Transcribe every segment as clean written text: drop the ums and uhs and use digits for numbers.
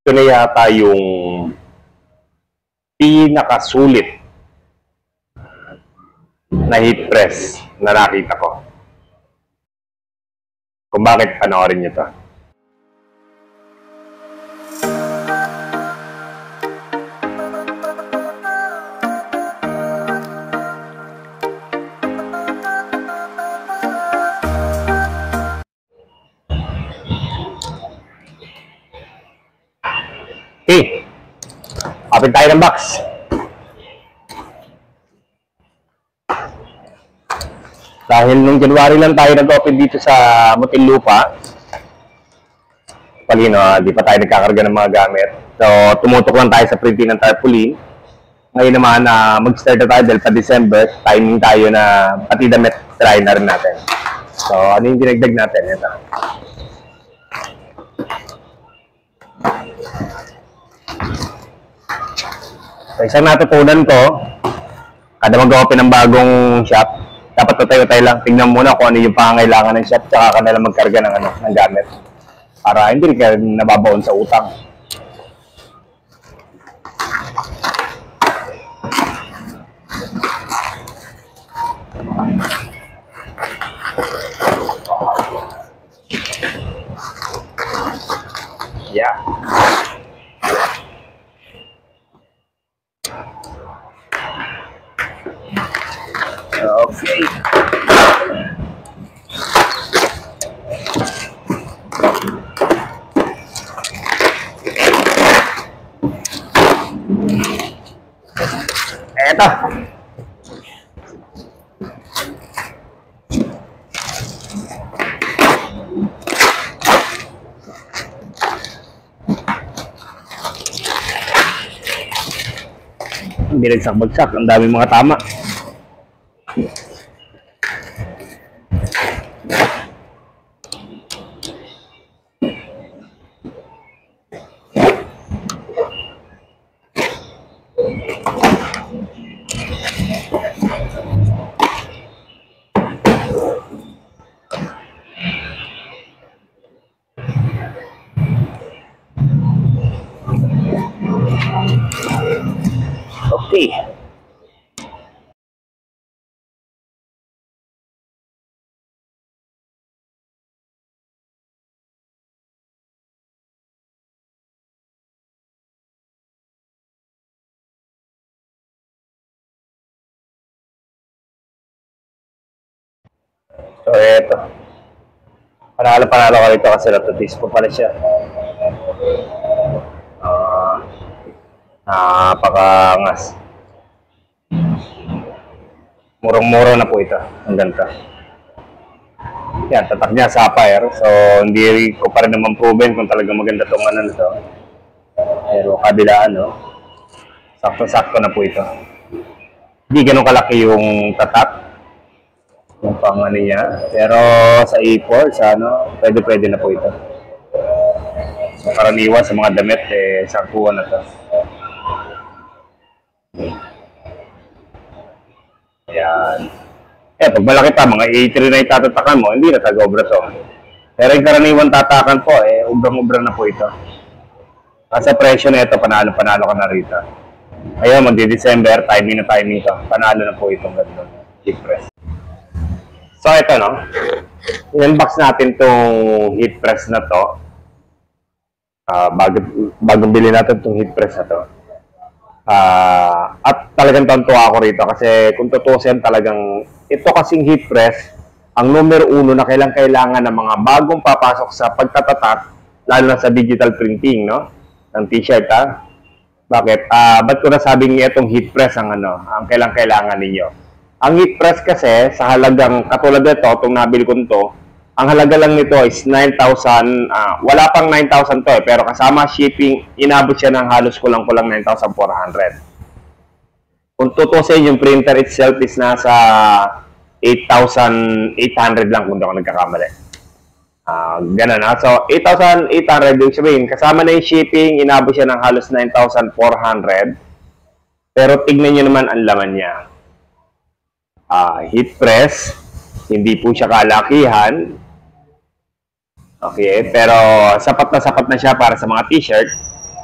Ito na yata yung pinakasulit na heat press na nakita ko. Kung bakit, panoorin nyo to. Okay, open tayo ng box. Dahil nung January lang tayo nag-open dito sa Muntinlupa, palino, di pa tayo nagkakarga ng mga gamit. So, tumutok lang tayo sa printing ng tarpaulin. Ngayon naman, mag-start na tayo dahil pa December, timing tayo na pati damit try na rin natin. So, ano yung dinagdag natin? Ito. So, isang natutunan ko, kada mag-open ng bagong shop, dapat tatay-tatay lang. Tingnan muna kung ano yung pangangailangan ng shop, tsaka ka nalang magkarga ng gamit. Para hindi ka nababaon sa utang. Yeah. Okay. Eto. Hindi nagsak-bagsak. Ang daming mga tama. Okay. So, eto. Panalo ka rito kasi natutis po pala siya. Napakangas. Murang-mura na po ito. Ang ganda. Yan, tatak niya sapphire. So, hindi ko pa rin naman proven kung talagang maganda itong ano nito. Pero kabilaan, no? Sakto-sakto na po ito. Hindi ganun kalaki yung tatak. Yung pang ano niya. Pero sa A4, sa ano, pwede na po ito. So, karaniwan sa mga damit, saktuhan na ito. Ayan. Pag malaki pa, mga A3 na itatatakan mo, hindi na taga-obra to. Pero yung karaniwan tatakan po, ubrang-ubra na po ito. Kasi presyo na ito, panalo-panalo ka na rito. Ayun, magdi-December, timing ito. Panalo na po itong ganito. Heat press. So, ito, no? I-unbox natin itong heat press na to. Bagong bili natin itong heat press na to. At talagang tontuwa ako rito kasi kung tutusin talagang ito kasing heat press ang numero 1 na kailangan ng mga bagong papasok sa pagtatatak lalo na sa digital printing, no? Ng t-shirt, ha? Bakit? Ba't ko nasabing itong heat press ang kailangan ninyo? Ang heat press kasi sa halagang katulad nito, itong nabili ko nito, ang halaga lang nito is 9,000, wala pang 9,000 to pero kasama shipping, inabot siya ng halos kulang-kulang 9,400. Kung tutusin, yung printer itself is nasa 8,800 lang kung di ako nagkakamali. Ganun na. So, 8,800, yung sabihin, kasama na yung shipping, inabot siya ng halos 9,400. Pero tignan nyo naman ang laman niya. Heat press, hindi po siya kalakihan. Okay, pero sapat na siya para sa mga t-shirt.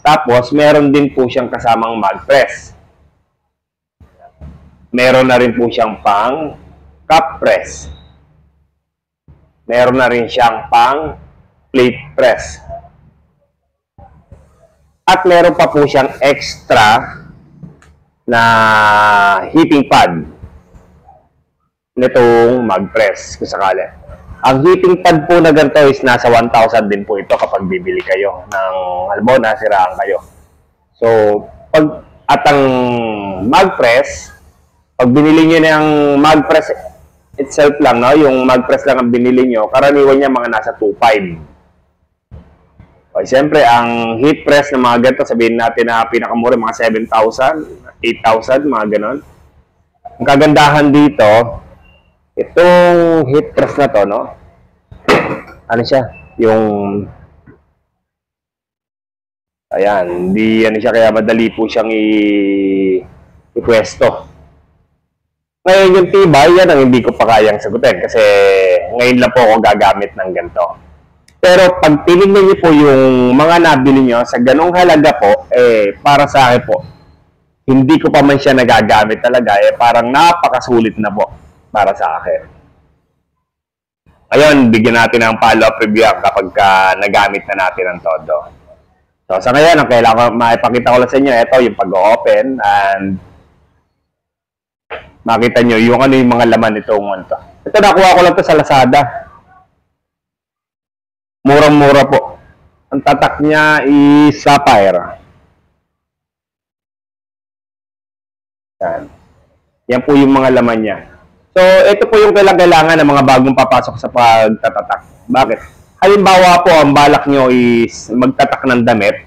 Tapos, meron din po siyang kasamang mag press. Meron na rin po siyang pang cup press. Meron na rin siyang pang plate press. At meron pa po siyang extra na heating pad nitong mag-press kung sakali. Ang heating pad po na ganito is nasa 1,000 din po ito kapag bibili kayo ng halimbawa nasiraan kayo. So, at ang mag-press, pag binili nyo ng mag-press itself lang, no? Yung mag-press lang ang binili nyo, karaniwan niya mga nasa 2,500. Okay, siyempre, ang heat press ng mga ganito, sabihin natin na pinakamura, mga 7,000, 8,000, mga ganon. Ang kagandahan dito, itong heat press na to, no? Ano siya? Yung... Ayan, hindi ano siya, kaya madali po siyang ipwesto. Ngayon yung tibay, yan ang hindi ko pa kayang sagutin kasi ngayon lang po ako gagamit ng ganito. Pero pag tinignan niyo po yung mga nabili niyo sa ganong halaga po, para sa akin po, hindi ko pa man siya nagagamit talaga, parang napakasulit na po para sa akin. Ayun, bigyan natin ng follow-up review kapag nagamit na natin ang todo. So, sa ngayon, ang kailangan ko maipakita ko lang sa inyo, ito yung pag-open and makita nyo yung ano yung mga laman nitong ito. Ito, nakuha ko lang ito sa Lazada. Murang-mura po. Ang tatak niya is sapphire. Yan. Yan po yung mga laman niya. So, ito po yung kailangan ng mga bagong papasok sa pagtatatak. Bakit? Halimbawa po, ang balak nyo is magtatak ng damit.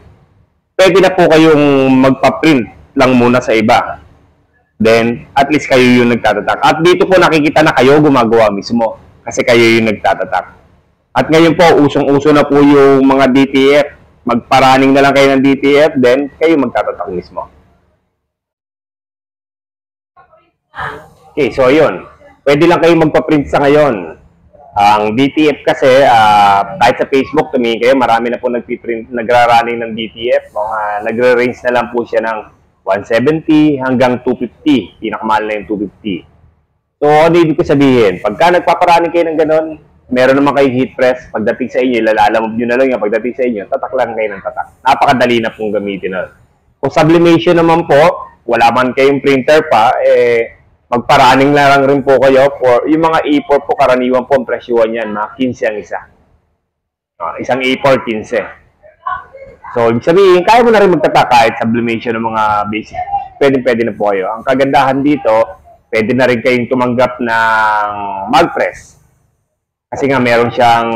Pwede na po kayong magpa-print lang muna sa iba. Then, at least kayo yung nagtatatak. At dito po nakikita na kayo gumagawa mismo. Kasi kayo yung nagtatatak. At ngayon po, usong-uso na po yung mga DTF. Magparaning na lang kayo ng DTF, then kayo magtatatak mismo. Okay, so yun. Pwede lang kayo magpa-print sa ngayon. Ang DTF kasi, kahit sa Facebook, tumingin kayo, marami na po nagra-running ng DTF. Nagre-range na lang po siya ng 170 hanggang 250. Pinakamahal na yung 250. So, ano ibig ko sabihin? Pagka nagpaparaning kayo ng ganon, meron naman kayong heat press. Pagdating sa inyo, ilalalamog nyo na lang yan. Pagdating sa inyo, tatak lang kayo ng tatak. Napakadali na pong gamitin na. Kung sublimation naman po, wala man kayong printer pa, magparaning na lang rin po kayo. For, yung mga A4 po, karaniwan po ang presyuhan yan, mga 15 ang isa. Isang A4, 15. So, ibig sabihin, kaya mo na rin magtatak kahit sublimation ng mga basic. Pwede na po kayo. Ang kagandahan dito, pwede na rin kayong tumanggap ng mag press. Kasi nga, meron siyang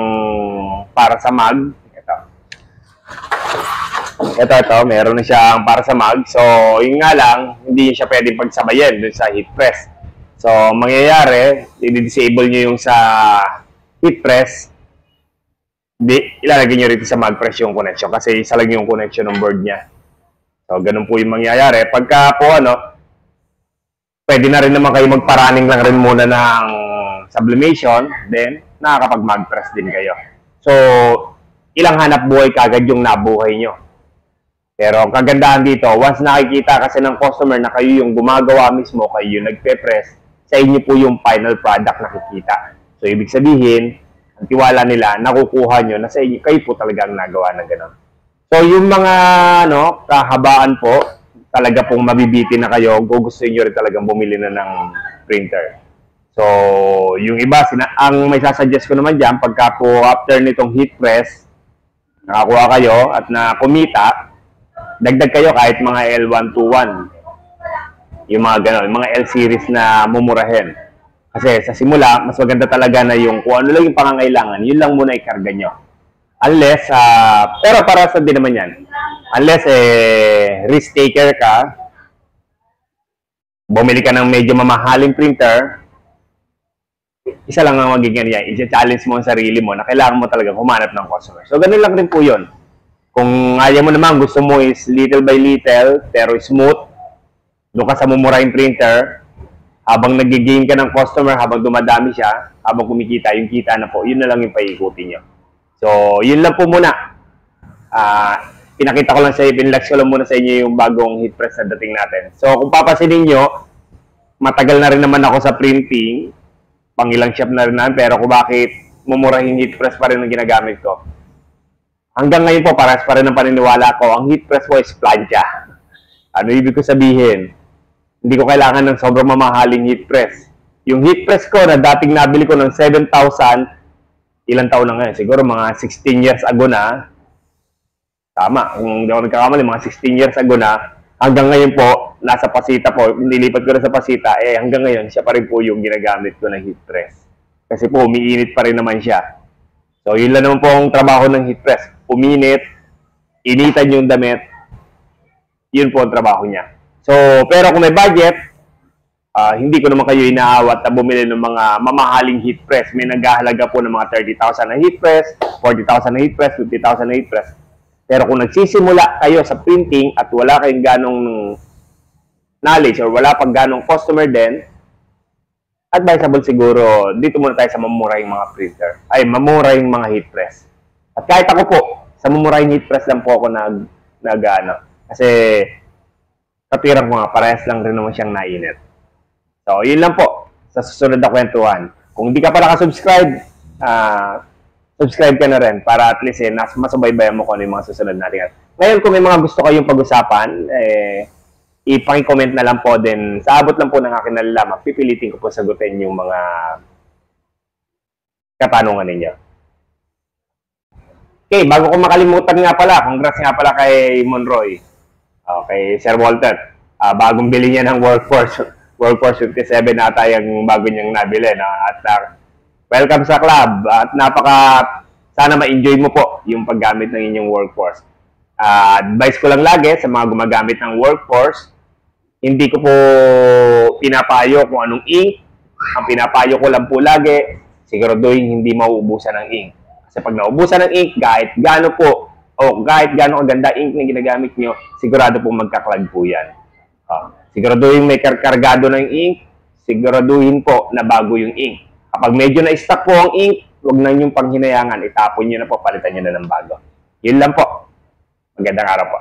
para sa mag. Ito, meron na siyang para sa mag. So, yun nga lang, hindi siya pwedeng pagsabayan dun sa heat press. So, mangyayari, i-disable nyo yung sa heat press, ilalagay nyo rito sa mag press yung connection kasi isa lang yung connection ng board niya. So, ganun po yung mangyayari. Pagka po, pwede na rin naman kayo magparaning lang rin muna ng sublimation, then, nakakapag-mag press din kayo. So, ilang hanap buhay kagad yung nabuhay nyo. Pero ang kagandahan dito, once nakikita kasi ng customer na kayo yung gumagawa mismo, kayo yung nagpe-press, sa inyo po yung final product nakikita. So, ibig sabihin, ang tiwala nila, nakukuha nyo na sa inyo, kayo po talaga ang nagawa ng gano'n. So, yung mga kahabaan po, talaga pong mabibitin na kayo, gugustuhin nyo rin talagang bumili na ng printer. So, yung iba, ang may sasuggest ko naman dyan, pagka po after nitong heat press, nakakuha kayo at na kumita, dagdag kayo kahit mga L121. Yung mga gano'n, mga L-series na mumurahin. Kasi sa simula, mas maganda talaga na yung kung ano lang yung pangangailangan, yun lang muna ikarga nyo. Unless, pero para sa din naman yan, unless risk taker ka, bumili ka ng medyo mamahaling printer, isa lang ang magiging yan, i-challenge mo ang sarili mo na kailangan mo talaga humanap ng customer. So, ganun lang rin po yun. Kung ayaw mo naman, gusto mo is little by little, pero smooth, doon ka sa mumurahing printer, habang nag-gain ka ng customer, habang dumadami siya, habang kumikita, yung kita na po, yun na lang yung paikutin nyo. So, yun lang po muna. pinakita ko lang sa inyo, pinlax ko lang muna sa inyo yung bagong heat press na dating natin. So, kung papansinin nyo, matagal na rin naman ako sa printing, pangilang shop na rin namin, pero kung bakit mumurahing heat press pa rin ang ginagamit ko. Hanggang ngayon po, parehas pa rin ang paniniwala ko, ang heat press po is plancha. Ano ibig ko sabihin? Hindi ko kailangan ng sobrang mamahaling heat press. Yung heat press ko na dating nabili ko ng 7,000, ilang taon na ngayon? Siguro mga 16 years ago na. Tama, kung hindi ako nagkakamali, mga 16 years ago na. Hanggang ngayon po, nasa Pasita po, nilipat ko na sa Pasita, hanggang ngayon, siya pa rin po yung ginagamit ko na heat press. Kasi po, umiinit pa rin naman siya. So, yun lang naman po ang trabaho ng heat press. Uminit, initan yung damit, yun po ang trabaho niya. So, pero kung may budget, hindi ko naman kayo inaawat na bumili ng mga mamahaling heat press. May naghahalaga po ng mga 30,000 na heat press, 40,000 na heat press, 50,000 na heat press. Pero kung nagsisimula kayo sa printing at wala kayong ganong knowledge or wala pang ganong customer din, advisable siguro, dito muna tayo sa mamurahing mga printer. Ay, mamurahing mga heat press. At kahit ako po, sa mamurahing heat press lang po ako kasi katirang ko nga, parehas lang rin naman siyang nainit. So, yun lang po sa susunod na kwentuhan. Kung hindi ka pa nakasubscribe, subscribe ka na rin para at least masubaybayan mo kung ano yung mga susunod natin. Ngayon, kung may mga gusto kayong pag-usapan, ipaki-comment na lang po din. Sa abot lang po ng akin nalalaman, pipilitin ko po sagutin yung mga katanungan ninyo. Okay, bago ko makalimutan nga pala, congrats nga pala kay Monroy. Okay, Sir Walter. Bagong bili niya ng Workforce 57 ata yung bago niyang nabili. No? At welcome sa club at sana ma-enjoy mo po yung paggamit ng inyong Workforce. Advice ko lang lagi sa mga gumagamit ng Workforce, hindi ko po pinapayo kung anong ink. Ang pinapayo ko lang po lagi, siguraduhin hindi mauubusan ng ink. Kasi pag naubusan ng ink, kahit gaano kaganda ink na ginagamit nyo, sigurado po magkaklag po yan. Siguraduhin may kargado ng ink, siguraduhin po na bago yung ink. Kapag medyo na-stuck po ang ink, huwag na yung panghinayangan. Itapon nyo na po, palitan nyo na ng bago. Yun lang po. Magandang araw po.